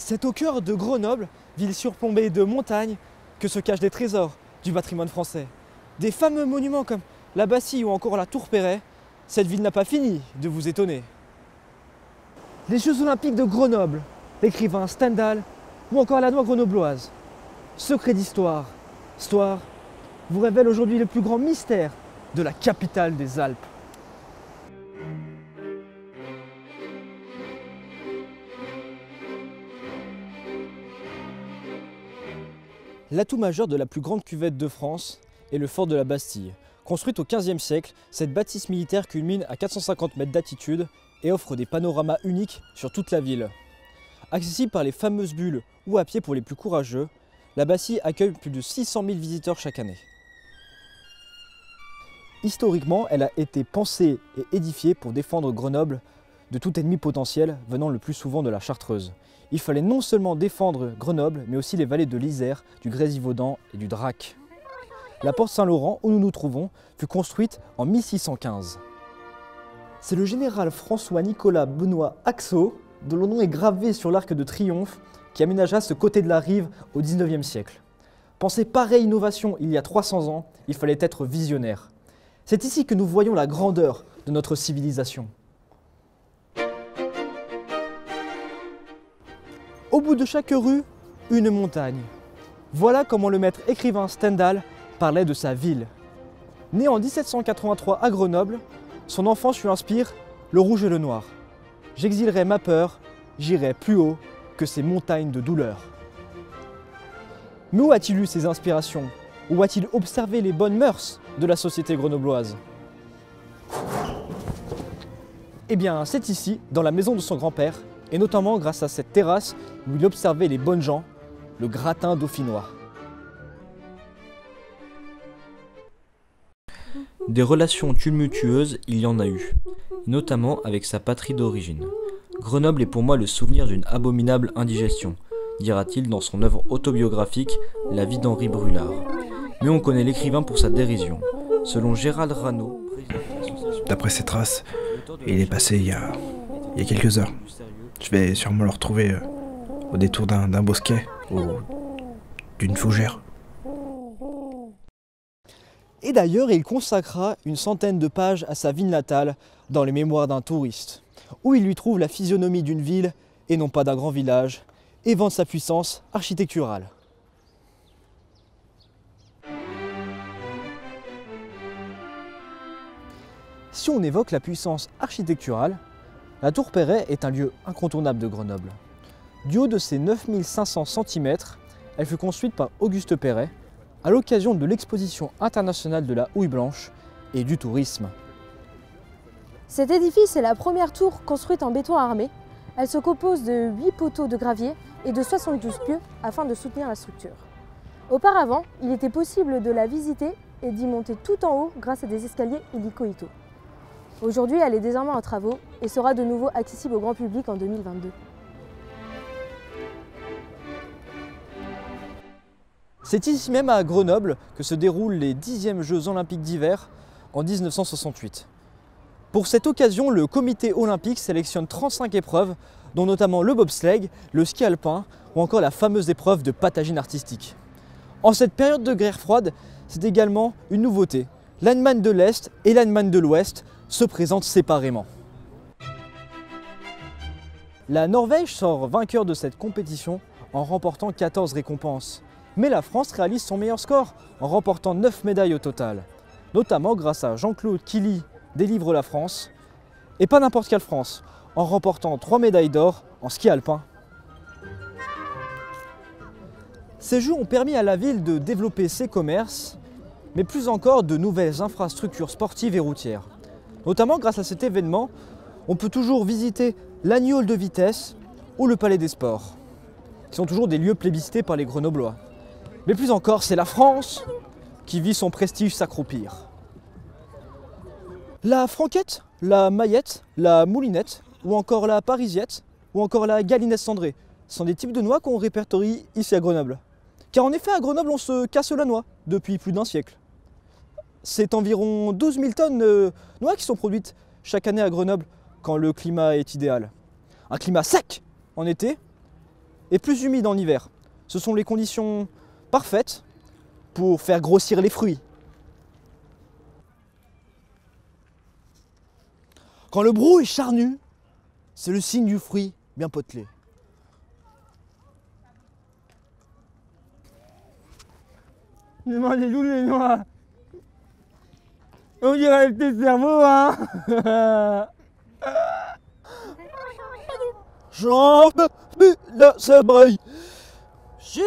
C'est au cœur de Grenoble, ville surplombée de montagnes, que se cachent des trésors du patrimoine français. Des fameux monuments comme la Bastille ou encore la Tour Perret, cette ville n'a pas fini de vous étonner. Les Jeux Olympiques de Grenoble, l'écrivain Stendhal ou encore la noix grenobloise. Secret d'histoire, Histoire vous révèle aujourd'hui le plus grand mystère de la capitale des Alpes. L'atout majeur de la plus grande cuvette de France est le fort de la Bastille. Construite au XVe siècle, cette bâtisse militaire culmine à 450 mètres d'altitude et offre des panoramas uniques sur toute la ville. Accessible par les fameuses bulles ou à pied pour les plus courageux, la Bastille accueille plus de 600 000 visiteurs chaque année. Historiquement, elle a été pensée et édifiée pour défendre Grenoble de tout ennemi potentiel venant le plus souvent de la Chartreuse. Il fallait non seulement défendre Grenoble, mais aussi les vallées de l'Isère, du Grésivaudan et du Drac. La porte Saint-Laurent, où nous nous trouvons, fut construite en 1615. C'est le général François-Nicolas Benoît Haxo, dont le nom est gravé sur l'arc de triomphe, qui aménagea ce côté de la rive au XIXe siècle. Penser pareille innovation il y a 300 ans, il fallait être visionnaire. C'est ici que nous voyons la grandeur de notre civilisation. Au bout de chaque rue, une montagne. Voilà comment le maître écrivain Stendhal parlait de sa ville. Né en 1783 à Grenoble, son enfance lui inspire le rouge et le noir. J'exilerai ma peur, j'irai plus haut que ces montagnes de douleur. Mais où a-t-il eu ses inspirations? Où a-t-il observé les bonnes mœurs de la société grenobloise? Eh bien, c'est ici, dans la maison de son grand-père, et notamment grâce à cette terrasse où il observait les bonnes gens, le gratin dauphinois. Des relations tumultueuses, il y en a eu, notamment avec sa patrie d'origine. Grenoble est pour moi le souvenir d'une abominable indigestion, dira-t-il dans son œuvre autobiographique La vie d'Henri Brulard. Mais on connaît l'écrivain pour sa dérision. Selon Gérald Rano, d'après ses traces, il est passé il y a quelques heures. Je vais sûrement le retrouver au détour d'un bosquet ou d'une fougère. Et d'ailleurs, il consacra une centaine de pages à sa ville natale dans les mémoires d'un touriste, où il lui trouve la physionomie d'une ville et non pas d'un grand village, et vante sa puissance architecturale. Si on évoque la puissance architecturale, la Tour Perret est un lieu incontournable de Grenoble. Du haut de ses 9500 cm, elle fut construite par Auguste Perret à l'occasion de l'exposition internationale de la houille blanche et du tourisme. Cet édifice est la première tour construite en béton armé. Elle se compose de 8 poteaux de gravier et de 72 pieux afin de soutenir la structure. Auparavant, il était possible de la visiter et d'y monter tout en haut grâce à des escaliers hélico-ito. Aujourd'hui, elle est désormais en travaux et sera de nouveau accessible au grand public en 2022. C'est ici même à Grenoble que se déroulent les 10e Jeux olympiques d'hiver en 1968. Pour cette occasion, le comité olympique sélectionne 35 épreuves, dont notamment le bobsleigh, le ski alpin ou encore la fameuse épreuve de patagine artistique. En cette période de guerre froide, c'est également une nouveauté. L'Allemagne de l'Est et l'Allemagne de l'Ouest se présentent séparément. La Norvège sort vainqueur de cette compétition en remportant 14 récompenses. Mais la France réalise son meilleur score en remportant 9 médailles au total, notamment grâce à Jean-Claude Killy délivre la France, et pas n'importe quelle France, en remportant 3 médailles d'or en ski alpin. Ces Jeux ont permis à la ville de développer ses commerces, mais plus encore de nouvelles infrastructures sportives et routières. Notamment grâce à cet événement, on peut toujours visiter l'Agnole de Vitesse ou le Palais des Sports, qui sont toujours des lieux plébiscités par les Grenoblois. Mais plus encore, c'est la France qui vit son prestige s'accroupir. La Franquette, la Maillette, la Moulinette, ou encore la Parisiette, ou encore la Galinette cendrée, sont des types de noix qu'on répertorie ici à Grenoble. Car en effet, à Grenoble, on se casse la noix depuis plus d'un siècle. C'est environ 12 000 tonnes de noix qui sont produites chaque année à Grenoble quand le climat est idéal. Un climat sec en été et plus humide en hiver. Ce sont les conditions parfaites pour faire grossir les fruits. Quand le brou est charnu, c'est le signe du fruit bien potelé. J'ai mangé tous les noix. On dirait le petit cerveau, hein. Jambe, la sabreille. Chut.